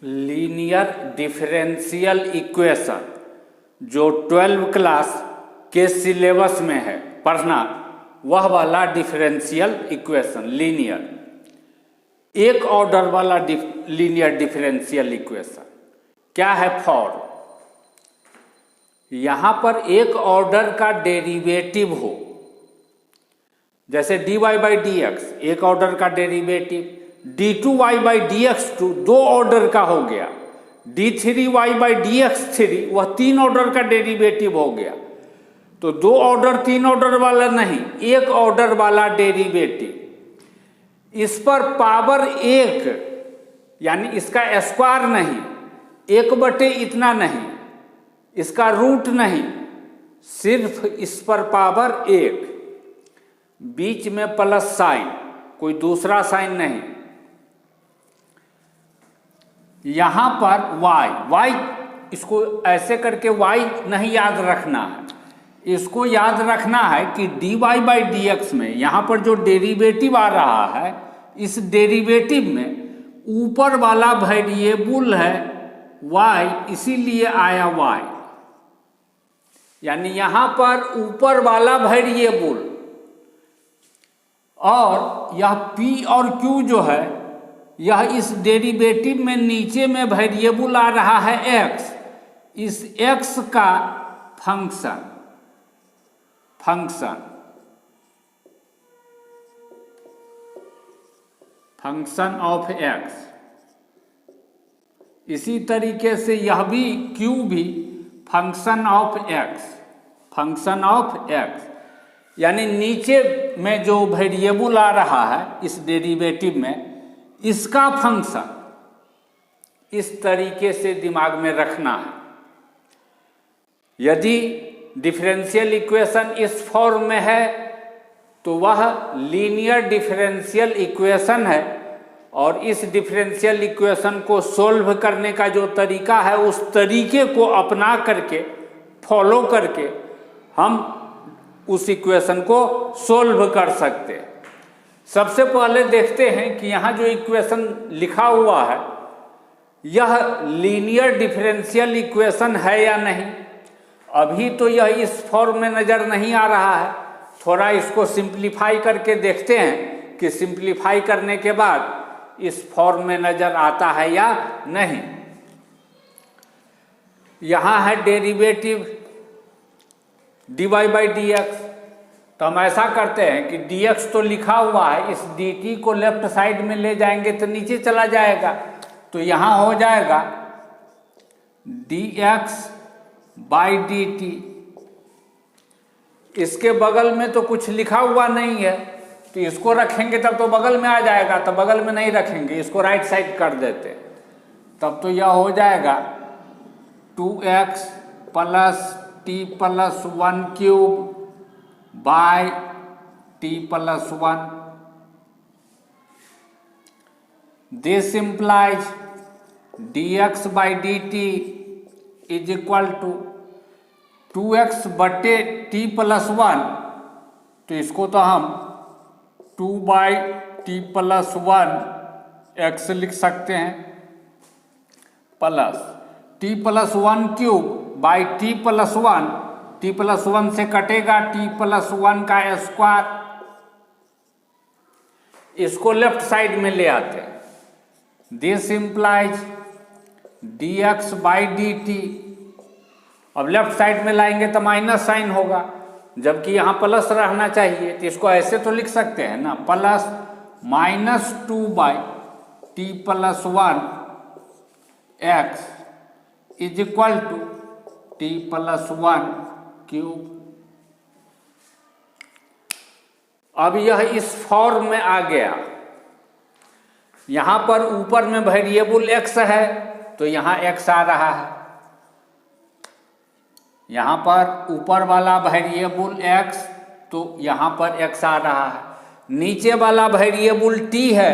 Linear differential equation जो 12 class के syllabus में है पढ़ना, वह वाला डिफरेंशियल इक्वेशन लीनियर, एक ऑर्डर वाला लीनियर डिफरेंशियल इक्वेशन क्या है फॉर्म। यहां पर एक ऑर्डर का डेरिवेटिव हो, जैसे dy बाई डी एक्स एक ऑर्डर का derivative, d2y by d x two दो ऑर्डर का हो गया, d3y by d x three वह तीन ऑर्डर का डेरिवेटिव हो गया। तो दो ऑर्डर तीन ऑर्डर वाला नहीं, एक ऑर्डर वाला डेरिवेटिव, इस पर पावर एक यानी इसका स्क्वायर नहीं, एक बटे इतना नहीं, इसका रूट नहीं, सिर्फ इस पर पावर एक, बीच में प्लस साइन, कोई दूसरा साइन नहीं। यहां पर y इसको ऐसे करके y नहीं याद रखना है, इसको याद रखना है कि dy बाई डी एक्स में यहां पर जो डेरिवेटिव आ रहा है, इस डेरिवेटिव में ऊपर वाला वेरिएबल है y, इसीलिए आया y, यानी यहां पर ऊपर वाला वेरिएबल और यह p और q जो है यह इस डेरिवेटिव में नीचे में वेरिएबल आ रहा है x, इस x का फंक्शन ऑफ x। इसी तरीके से यह भी q भी फंक्शन ऑफ x, यानी नीचे में जो वेरिएबल आ रहा है इस डेरिवेटिव में, इसका फंक्शन, इस तरीके से दिमाग में रखना है। यदि डिफरेंशियल इक्वेशन इस फॉर्म में है तो वह लीनियर डिफरेंशियल इक्वेशन है, और इस डिफरेंशियल इक्वेशन को सोल्व करने का जो तरीका है उस तरीके को अपना करके, फॉलो करके हम उस इक्वेशन को सोल्व कर सकते हैं। सबसे पहले देखते हैं कि यहाँ जो इक्वेशन लिखा हुआ है यह लीनियर डिफरेंशियल इक्वेशन है या नहीं। अभी तो यह इस फॉर्म में नज़र नहीं आ रहा है, थोड़ा इसको सिंप्लीफाई करके देखते हैं कि सिंप्लीफाई करने के बाद इस फॉर्म में नज़र आता है या नहीं। यहाँ है derivative dy by d x, तो हम ऐसा करते हैं कि dx तो लिखा हुआ है, इस dt को लेफ्ट साइड में ले जाएंगे तो नीचे चला जाएगा, तो यहाँ हो जाएगा dx बाई dt। इसके बगल में तो कुछ लिखा हुआ नहीं है, तो इसको रखेंगे तब तो बगल में आ जाएगा, तो बगल में नहीं रखेंगे, इसको राइट साइड कर देते, तब तो यह हो जाएगा 2x plus t plus 1 cube by t plus 1। This implies dx by dt is equal to 2x बटे t प्लस 1, तो इसको तो हम 2 बाई t प्लस 1 x लिख सकते हैं, plus t plus 1 cube by t plus 1, t plus 1 से कटेगा t प्लस 1 का स्क्वायर, इसको लेफ्ट साइड में ले आते हैं। This implies dx by dt, अब लेफ्ट साइड में लाएंगे तो माइनस साइन होगा, जबकि यहाँ प्लस रहना चाहिए, तो इसको ऐसे तो लिख सकते हैं ना, plus minus 2 by t plus 1 x is equal to t plus 1 cube. अब यह इस फॉर्म में आ गया। यहाँ पर ऊपर में वेरिएबल x है तो यहाँ x आ रहा है, यहाँ पर ऊपर वाला वेरिएबल x तो यहाँ पर x आ रहा है, नीचे वाला वेरिएबल t है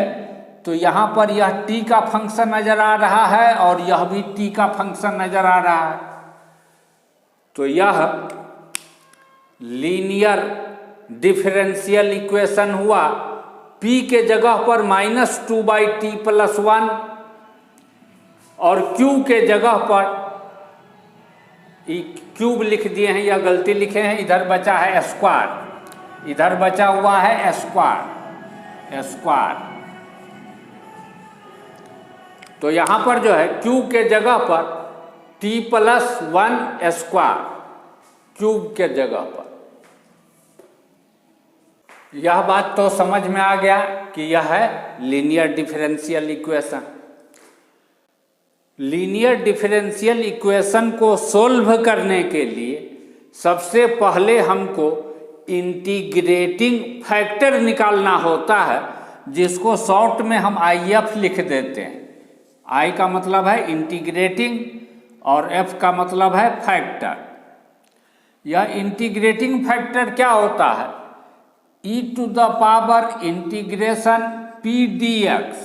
तो यहाँ पर यह t का फंक्शन नज़र आ रहा है और यह भी t का फंक्शन नज़र आ रहा है। तो यह लीनियर डिफरेंशियल इक्वेशन हुआ। p के जगह पर -2 बाई टी प्लस 1 और q के जगह पर क्यूब लिख दिए हैं या गलती लिखे हैं, इधर बचा है स्क्वायर, इधर बचा हुआ है स्क्वायर। तो यहां पर जो है q के जगह पर t+1 स्क्वायर, क्यूब के जगह पर। यह बात तो समझ में आ गया कि यह है linear differential equation. Linear differential equation को सोल्व करने के लिए सबसे पहले हमको इंटीग्रेटिंग फैक्टर निकालना होता है, जिसको शॉर्ट में हम IF लिख देते हैं। I का मतलब है इंटीग्रेटिंग और F का मतलब है फैक्टर। यह इंटीग्रेटिंग फैक्टर क्या होता है? e⁻ इंटीग्रेशन P/dx,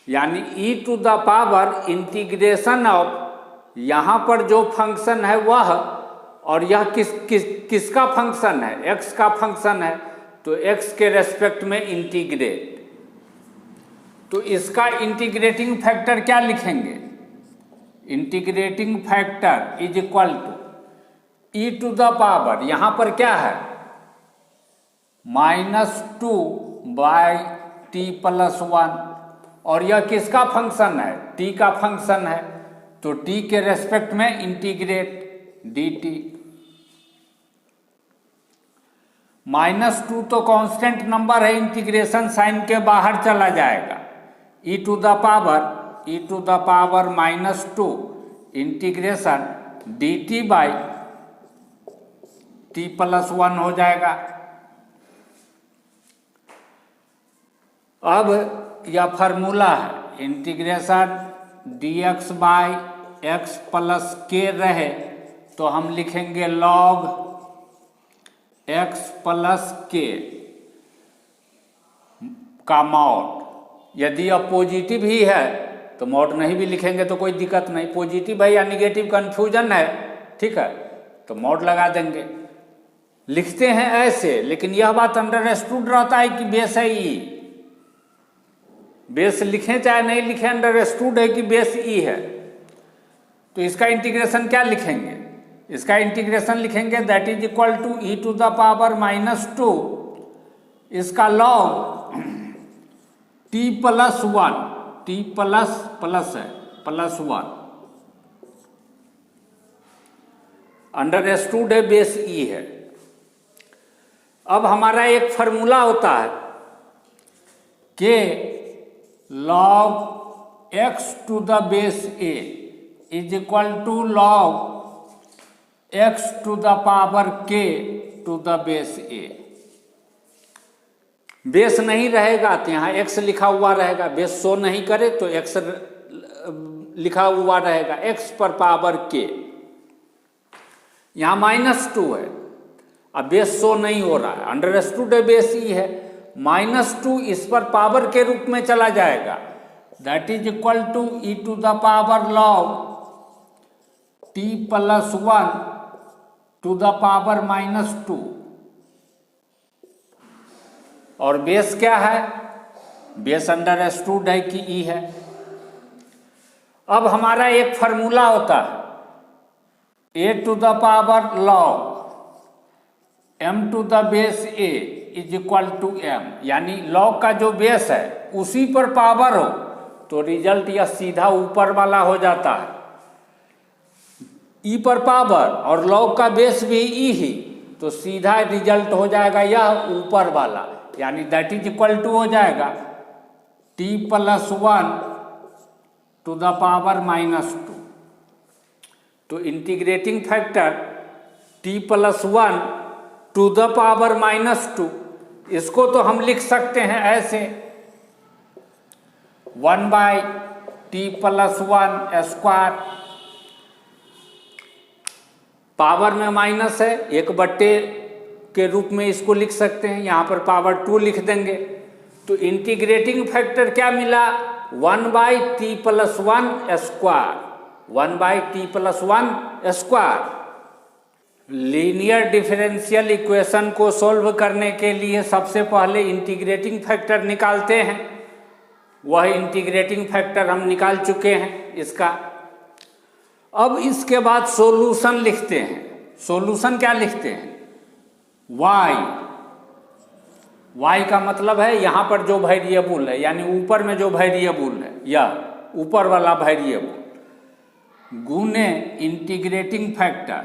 यानी e⁻ इंटीग्रेशन ऑफ, यहाँ पर जो फंक्शन है वह, और यह किसका फंक्शन है? x का फंक्शन है, तो x के रेस्पेक्ट में इंटीग्रेट। तो इसका इंटीग्रेटिंग फैक्टर क्या लिखेंगे? Integrating factor is equal to e⁻, यहाँ पर क्या है? -2/t+1, और यह किसका फंक्शन है? t का फंक्शन है, तो t के रेस्पेक्ट में इंटीग्रेट dt। -2 तो कांस्टेंट नंबर है, इंटीग्रेशन साइन के बाहर चला जाएगा। e⁻, -2 इंटीग्रेशन dt/t+1 हो जाएगा। अब यह फार्मूला है, इंटीग्रेशन dx/x+k रहे तो हम लिखेंगे log x+k का मॉड। यदि अब पॉजिटिव ही है तो मॉड नहीं भी लिखेंगे तो कोई दिक्कत नहीं, पॉजिटिव है या निगेटिव कन्फ्यूजन है, ठीक है, तो मॉड लगा देंगे। लिखते हैं ऐसे, लेकिन यह बात अंडरस्टूड रहता है कि बेस है ई। बेस लिखें चाहे नहीं लिखें, अंडरस्टूड है कि बेस ई है। तो इसका इंटीग्रेशन क्या लिखेंगे? इसका इंटीग्रेशन लिखेंगे that is equal to e⁻−2 इसका लॉग t+1, t प्लस है +1, अंडरस्टूड है बेस ई है। अब हमारा एक फार्मूला होता है कि log x⁴ is equal to log x⁴k⁴a। Base नहीं रहेगा तो यहाँ x लिखा हुआ रहेगा, बेस शो नहीं करे तो x लिखा हुआ रहेगा, x पर पावर k। यहाँ -2 है, अब बेस शो नहीं हो रहा है, अंडरस्टूड है बेस ई है। -2 इस पर पावर के रूप में चला जाएगा, that is equal to e⁻log t+1 -2। और बेस क्या है? बेस अंडरस्टूड है कि ई है। अब हमारा एक फार्मूला होता है a⁻log m⁴a is equal to m, यानी log का जो बेस है उसी पर पावर हो तो रिजल्ट यह सीधा ऊपर वाला हो जाता है। ई पर पावर और log का बेस भी ई ही, तो सीधा रिजल्ट हो जाएगा यह ऊपर वाला, यानी दैट इज इक्वल टू हो जाएगा t+1 -2। तो इंटीग्रेटिंग फैक्टर t+1 -2, इसको तो हम लिख सकते हैं ऐसे 1/t+1²। पावर में माइनस है, 1/, के रूप में इसको लिख सकते हैं, यहाँ पर पावर 2 लिख देंगे। तो इंटीग्रेटिंग फैक्टर क्या मिला? 1/t+1², 1/t+1²। Linear differential equation को सॉल्व करने के लिए सबसे पहले इंटीग्रेटिंग फैक्टर निकालते हैं, वह इंटीग्रेटिंग फैक्टर हम निकाल चुके हैं इसका। अब इसके बाद सॉल्यूशन लिखते हैं। सॉल्यूशन क्या लिखते हैं? y का मतलब है यहाँ पर जो वेरिएबल है, यानी ऊपर में जो वेरिएबल है या ऊपर वाला वेरिएबल गुने integrating factor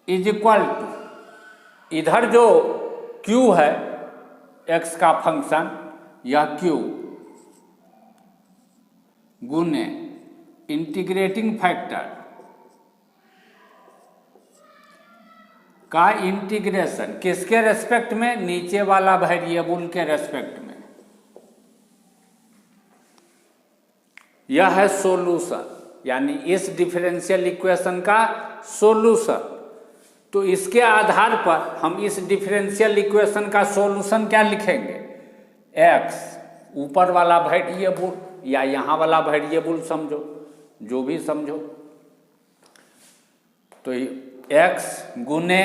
is equal to, इधर जो q है x का फंक्शन, यह q गुने इंटीग्रेटिंग फैक्टर का इंटीग्रेशन किसके रेस्पेक्ट में? नीचे वाला वेरिएबल के रेस्पेक्ट में। यह है सॉल्यूशन, यानी इस डिफरेंशियल इक्वेशन का सॉल्यूशन। तो इसके आधार पर हम इस डिफरेंशियल इक्वेशन का सॉल्यूशन क्या लिखेंगे? x, ऊपर वाला वेरिएबल या यहाँ वाला वेरिएबल समझो, जो भी समझो, तो x गुने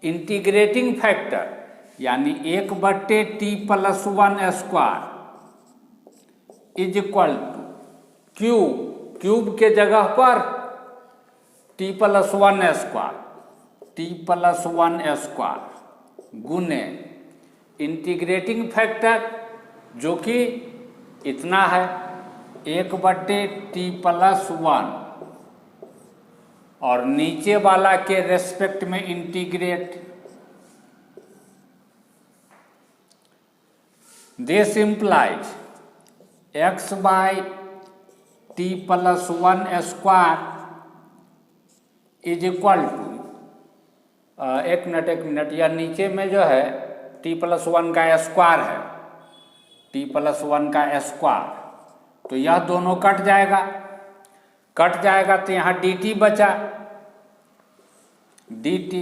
इंटीग्रेटिंग फैक्टर यानी 1/t+1 square is equal two cube के जगह पर t+1 स्क्वायर गुने इंटीग्रेटिंग फैक्टर जो कि इतना है 1/t+1 और नीचे वाला के रेस्पेक्ट में integrate. This implies x/t+1 square is equal to, एक मिनट, या नीचे में जो है t+1 का स्क्वायर है, t+1 का स्क्वायर, तो यह दोनों कट जाएगा तो यहाँ dt बचा, dt।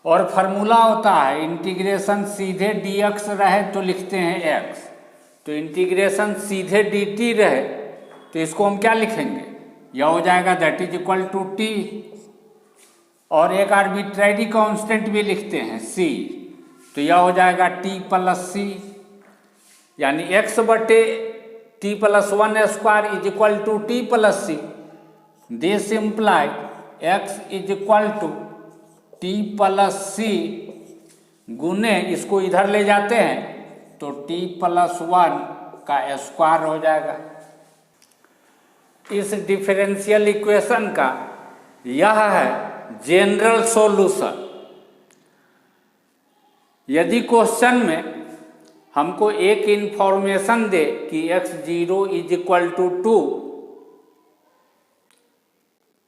और फार्मूला होता है इंटीग्रेशन सीधे dx रहे तो लिखते हैं x, तो इंटीग्रेशन सीधे dt रहे तो इसको हम क्या लिखेंगे? यह हो जाएगा that is equal to t, और एक आर्बिट्रेरी कांस्टेंट भी लिखते हैं c, तो यह हो जाएगा t+c, यानी x/t+1 square is equal to t+c। This implies x is equal to t+c गुने, इसको इधर ले जाते हैं तो t+1 का स्क्वायर हो जाएगा। इस डिफरेंशियल इक्वेशन का यह है जनरल सॉल्यूशन। यदि क्वेश्चन में हमको एक इंफॉर्मेशन दे कि x0 इज इक्वल टू 2,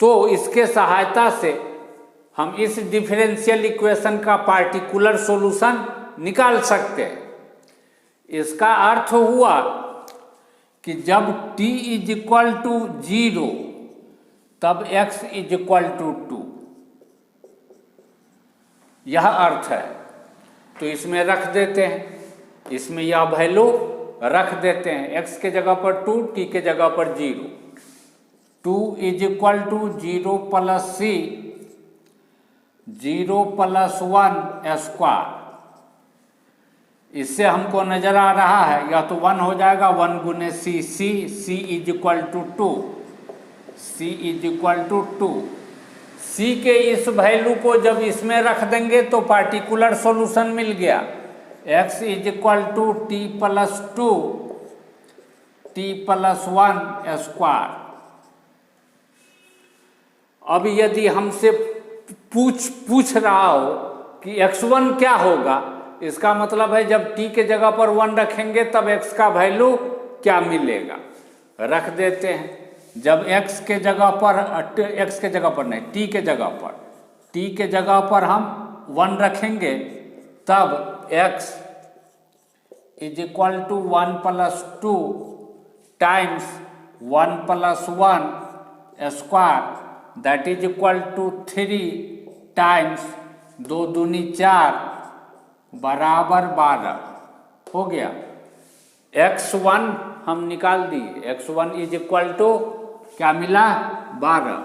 तो इसके सहायता से हम इस डिफरेंशियल इक्वेशन का पार्टिकुलर सॉल्यूशन निकाल सकते हैं। इसका अर्थ हुआ कि जब t इज इक्वल टू 0 तब x इज इक्वल टू 2, यह अर्थ है। तो इसमें रख देते हैं, इसमें यह वैल्यू रख देते हैं, x के जगह पर 2, t के जगह पर 0। 2 is equal to 0+c 0+1 square. इससे हमको नजर आ रहा है या तो 1 हो जाएगा, 1 गुने c is equal to 2, c is equal to 2। c के इस वैल्यू को जब इसमें रख देंगे तो पार्टिकुलर सॉल्यूशन मिल गया, x is equal to t+2 t+1 square. अब यदि हमसे पूछ रहा हो कि x1 क्या होगा, इसका मतलब है जब t के जगह पर 1 रखेंगे तब x का वैल्यू क्या मिलेगा, रख देते हैं। जब x के जगह पर नहीं, t के जगह पर हम 1 रखेंगे तब x is equal to 1+2 times 1+1 square that is equal to 3 times 2 दूनी 4 बराबर 12 हो गया। x1 हम निकाल दिए, x1 इज इक्वल टू क्या मिला? 12।